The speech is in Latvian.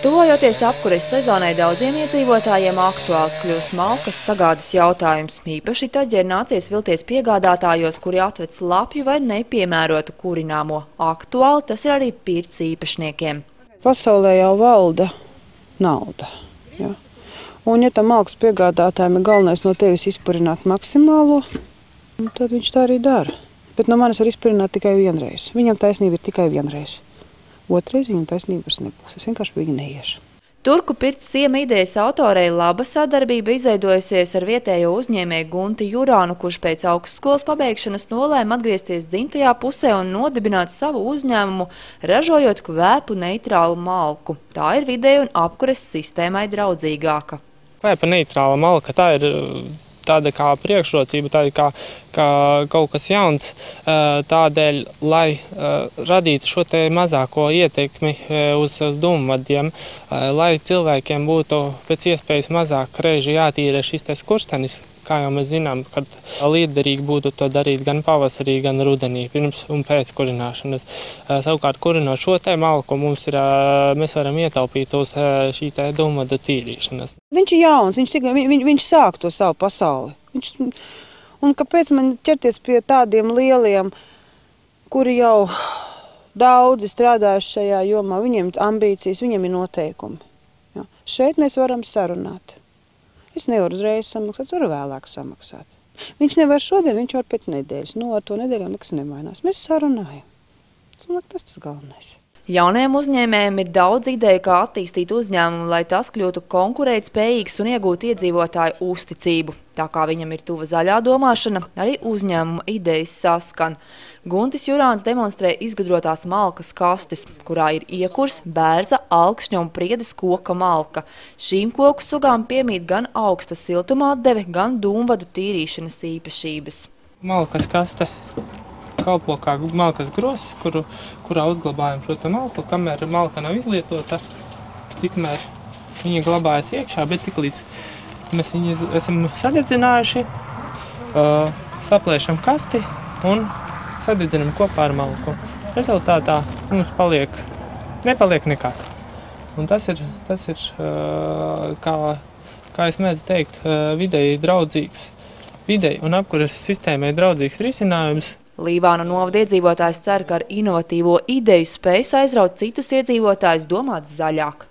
Tuvojoties apkures sezonai, daudziem iedzīvotājiem aktuāls kļūst malkas sagādes jautājums. Īpaši tad, ja ir nācies vilties piegādātājos, kuri atved slapju vai nepiemērotu kurināmo. Aktuāli tas ir arī pirts īpašniekiem. Pasaulē jau valda nauda. Ja? Un ja tam malkas piegādātājiem ir galvenais no tevis izpurināt maksimālo, tad viņš tā arī dara. Bet no manis var izpurināt tikai vienreiz. Viņam taisnība ir tikai vienreiz. Otrais viņam taisnība vairs nebūs. Es vienkārši pie viņa neiešu. Turku pirts ciema idejas autorei laba sadarbība izveidojusies ar vietējo uzņēmēju Gunti Jurānu, kurš pēc augstskolas pabeigšanas nolēma atgriezties dzimtajā pusē un nodibināt savu uzņēmumu, ražojot kvēpu neitrālu malku. Tā ir videi un apkures sistēmai draudzīgāka. Kvēpa neitrāla malka, tā ir tāda kā priekšrocība, tāda kā kaut kas jauns, tādēļ, lai radītu šo te mazāko ietekmi uz dūmvadiem, lai cilvēkiem būtu pēc iespējas mazāk reiži jātīra šis te skurstenis, kā jau mēs zinām, kad liederīgi būtu to darīt gan pavasarī, gan rudenī, pirms un pēc kurināšanas. Savukārt, kurinot šo te malku, mēs varam ietaupīt uz šī te dūmvadu tīrīšanas. Viņš ir jauns, viņš sāk to savu pasauli. Un kāpēc man ķerties pie tādiem lieliem, kuri jau daudzi strādājuši šajā jomā, viņiem ir ambīcijas, viņiem ir noteikumi. Ja. Šeit mēs varam sarunāt. Es nevaru uzreiz samaksāt, varu vēlāk samaksāt. Viņš nevar šodien, viņš var pēc nedēļas. Ar to nedēļu jau nekas nemainās. Mēs sarunājam. Tas galvenais. Jaunajiem uzņēmējiem ir daudz ideju, kā attīstīt uzņēmumu, lai tas kļūtu konkurētspējīgs un iegūtu iedzīvotāju uzticību. Tā kā viņam ir tuva zaļā domāšana, arī uzņēmuma idejas saskan. Guntis Jurāns demonstrē izgudrotās malkas kastes, kurā ir iekurs, bērza, alkšņa un priedes koka malka. Šīm koku sugām piemīt gan augsta siltuma atdeve, gan dūmvadu tīrīšanas īpašības. Malkas kaste kalpo kā malkas grozs, kurā uzglabājam šo te malku, kamēr malka nav izlietota, tikmēr viņa glabājas iekšā, bet tiklīdz mēs viņu esam sadedzinājuši, saplēšam kasti un sadedzinam kopā ar malku. Rezultātā mums nepaliek nekas. Un tas ir kā es mēdzu teikt, videi draudzīgs, videi un apkures sistēmai draudzīgs risinājums. Līvānu novada iedzīvotājs cer, ka ar inovatīvo ideju spējas aizraut citus iedzīvotājus domāt zaļāk.